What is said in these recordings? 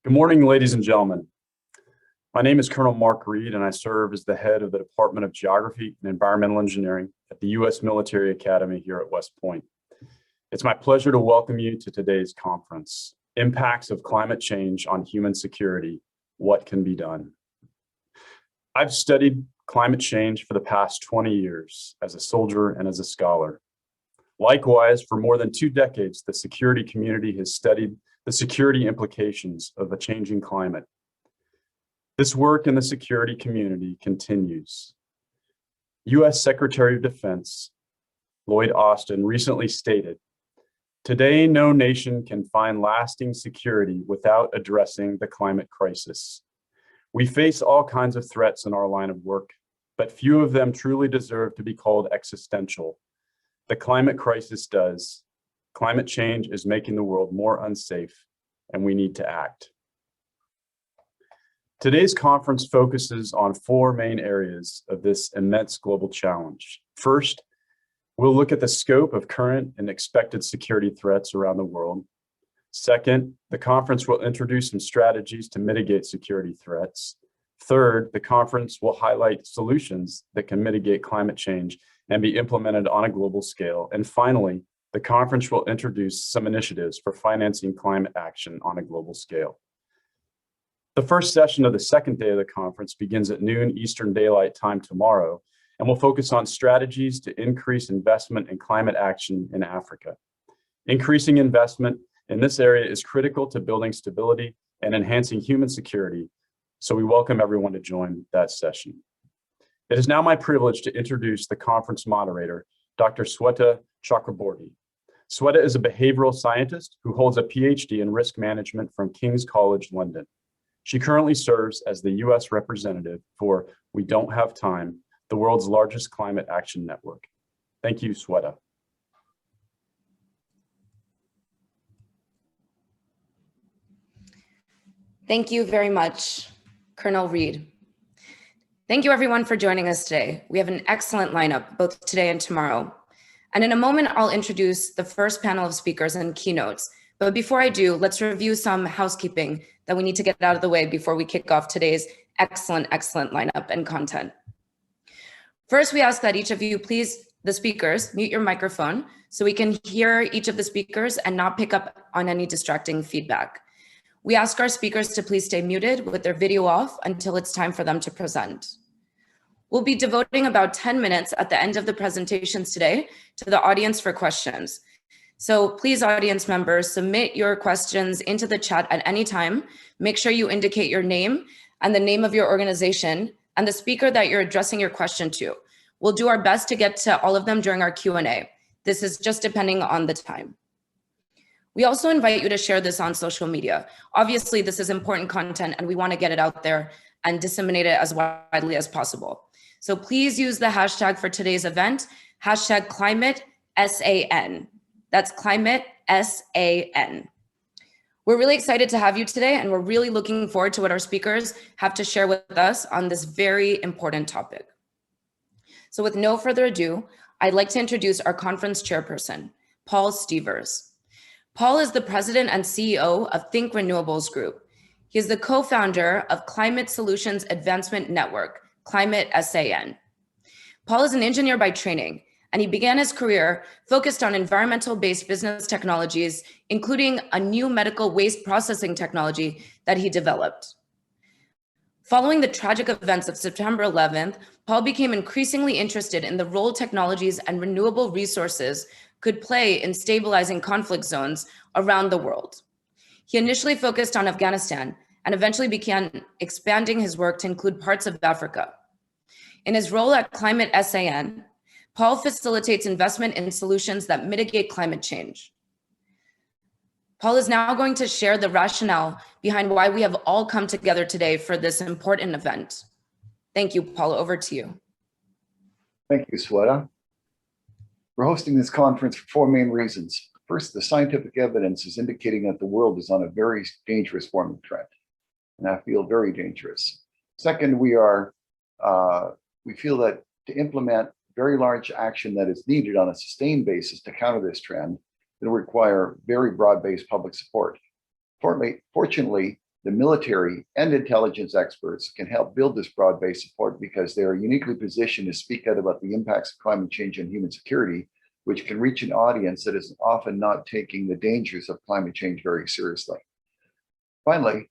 Good morning, ladies and gentlemen. My name is Colonel Mark Reed, and I serve as the head of the Department of Geography and Environmental Engineering at the U.S. Military Academy here at West Point. It's my pleasure to welcome you to today's conference, Impacts of Climate Change on Human Security, What Can Be Done? I've studied climate change for the past 20 years as a soldier and as a scholar. Likewise, for more than 2 decades, the security community has studied the security implications of a changing climate. This work in the security community continues. U.S. Secretary of Defense Lloyd Austin recently stated, "Today, no nation can find lasting security without addressing the climate crisis. We face all kinds of threats in our line of work, but few of them truly deserve to be called existential. The climate crisis does. Climate change is making the world more unsafe, and we need to act." Today's conference focuses on 4 main areas of this immense global challenge. First, we'll look at the scope of current and expected security threats around the world. Second, the conference will introduce some strategies to mitigate security threats. Third, the conference will highlight solutions that can mitigate climate change and be implemented on a global scale. And finally, the conference will introduce some initiatives for financing climate action on a global scale. The first session of the second day of the conference begins at noon Eastern Daylight Time tomorrow, and will focus on strategies to increase investment in climate action in Africa. Increasing investment in this area is critical to building stability and enhancing human security, so we welcome everyone to join that session. It is now my privilege to introduce the conference moderator, Dr. Sweta Chakraborty. Sweta is a behavioral scientist who holds a PhD in risk management from King's College London. She currently serves as the U.S. representative for We Don't Have Time, the world's largest climate action network. Thank you, Sweta. Thank you very much, Colonel Reed. Thank you everyone for joining us today. We have an excellent lineup both today and tomorrow. And in a moment, I'll introduce the first panel of speakers and keynotes. But before I do, let's review some housekeeping that we need to get out of the way before we kick off today's excellent lineup and content. First, we ask that each of you, please, the speakers, mute your microphone so we can hear each of the speakers and not pick up on any distracting feedback. We ask our speakers to please stay muted with their video off until it's time for them to present. We'll be devoting about 10 minutes at the end of the presentations today to the audience for questions. So please, audience members, submit your questions into the chat at any time. Make sure you indicate your name and the name of your organization and the speaker that you're addressing your question to. We'll do our best to get to all of them during our Q&A. This is just depending on the time. We also invite you to share this on social media. Obviously, this is important content and we want to get it out there and disseminate it as widely as possible. So please use the hashtag for today's event, hashtag ClimateSAN. That's ClimateSAN. We're really excited to have you today, and we're really looking forward to what our speakers have to share with us on this very important topic. So with no further ado, I'd like to introduce our conference chairperson, Paul Stevers. Paul is the president and CEO of Think Renewables Group. He is the co-founder of Climate Solutions Advancement Network, ClimateSAN. Paul is an engineer by training, and he began his career focused on environmental-based business technologies, including a new medical waste processing technology that he developed. Following the tragic events of September 11th, Paul became increasingly interested in the role technologies and renewable resources could play in stabilizing conflict zones around the world. He initially focused on Afghanistan and eventually began expanding his work to include parts of Africa. In his role at ClimateSAN, Paul facilitates investment in solutions that mitigate climate change. Paul is now going to share the rationale behind why we have all come together today for this important event. Thank you, Paul. Over to you. Thank you, Sweta. We're hosting this conference for 4 main reasons. First, the scientific evidence is indicating that the world is on a very dangerous warming trend, and I feel very dangerous. Second, we feel that to implement very large action that is needed on a sustained basis to counter this trend, it'll require very broad-based public support. Fortunately, The military and intelligence experts can help build this broad-based support because they are uniquely positioned to speak out about the impacts of climate change on human security, which can reach an audience that is often not taking the dangers of climate change very seriously. Finally,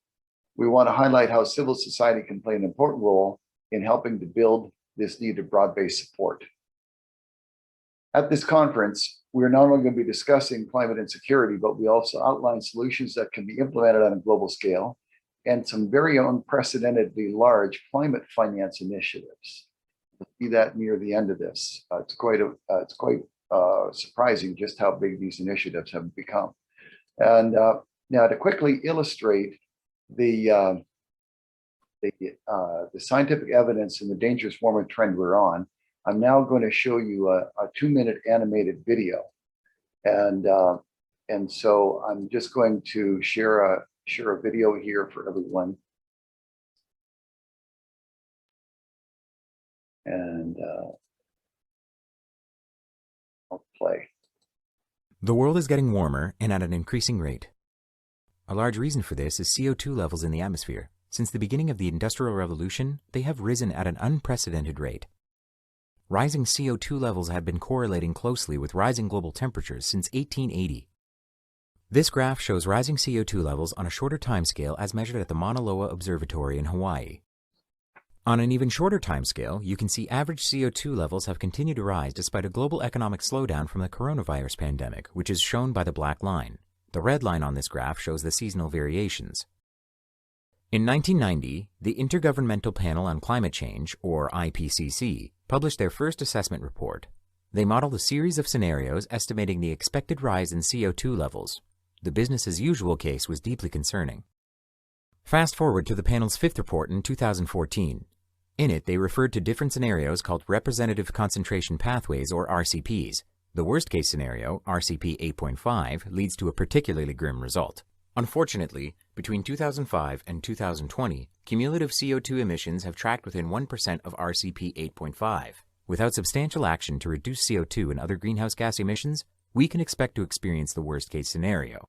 we want to highlight how civil society can play an important role in helping to build this needed broad-based support. At this conference, we're not only going to be discussing climate insecurity, but we also outline solutions that can be implemented on a global scale and some very unprecedentedly large climate finance initiatives. You'll see that near the end of this. It's quite surprising just how big these initiatives have become. And now to quickly illustrate the scientific evidence and the dangerous warming trend we're on, I'm now going to show you a 2-minute animated video. And so I'm just going to share a video here for everyone. And I'll play. The world is getting warmer and at an increasing rate. A large reason for this is CO2 levels in the atmosphere. Since the beginning of the Industrial Revolution, they have risen at an unprecedented rate. Rising CO2 levels have been correlating closely with rising global temperatures since 1880. This graph shows rising CO2 levels on a shorter timescale as measured at the Mauna Loa Observatory in Hawaii. On an even shorter timescale, you can see average CO2 levels have continued to rise despite a global economic slowdown from the coronavirus pandemic, which is shown by the black line. The red line on this graph shows the seasonal variations. In 1990, the Intergovernmental Panel on Climate Change, or IPCC, published their first assessment report. They modeled a series of scenarios estimating the expected rise in CO2 levels. The business-as-usual case was deeply concerning. Fast forward to the panel's fifth report in 2014. In it, they referred to different scenarios called Representative Concentration Pathways, or RCPs. The worst-case scenario, RCP 8.5, leads to a particularly grim result. Unfortunately, between 2005 and 2020, cumulative CO2 emissions have tracked within 1% of RCP 8.5. Without substantial action to reduce CO2 and other greenhouse gas emissions, we can expect to experience the worst-case scenario.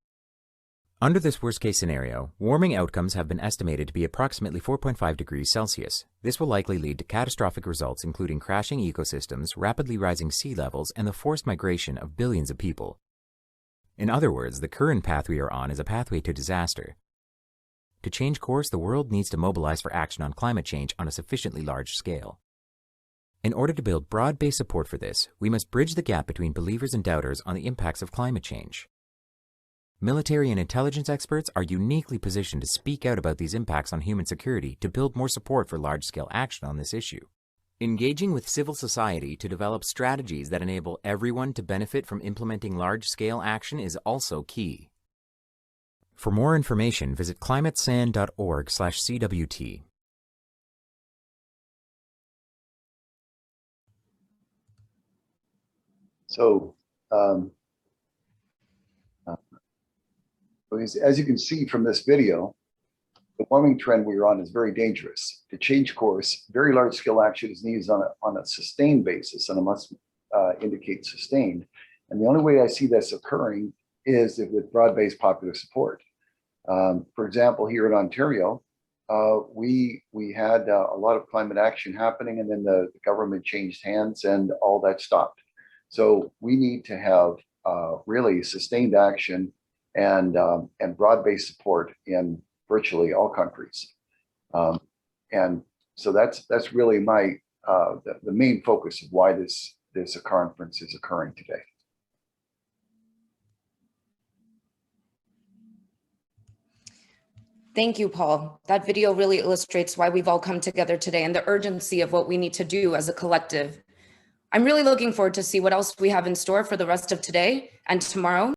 Under this worst-case scenario, warming outcomes have been estimated to be approximately 4.5 degrees Celsius. This will likely lead to catastrophic results including crashing ecosystems, rapidly rising sea levels, and the forced migration of billions of people. In other words, the current path we are on is a pathway to disaster. To change course, the world needs to mobilize for action on climate change on a sufficiently large scale. In order to build broad-based support for this, we must bridge the gap between believers and doubters on the impacts of climate change. Military and intelligence experts are uniquely positioned to speak out about these impacts on human security to build more support for large-scale action on this issue. Engaging with civil society to develop strategies that enable everyone to benefit from implementing large-scale action is also key. For more information, visit climatesan.org/CWT. So, as you can see from this video, the warming trend we're on is very dangerous. To change course, very large-scale action is needed on a sustained basis, and I must indicate sustained. And the only way I see this occurring is with broad-based popular support. For example, here in Ontario, we had a lot of climate action happening, and then the government changed hands and all that stopped. So we need to have really sustained action and broad-based support in virtually all countries. And so that's really the main focus of why this conference is occurring today. Thank you, Paul. That video really illustrates why we've all come together today and the urgency of what we need to do as a collective. I'm really looking forward to see what else we have in store for the rest of today and tomorrow.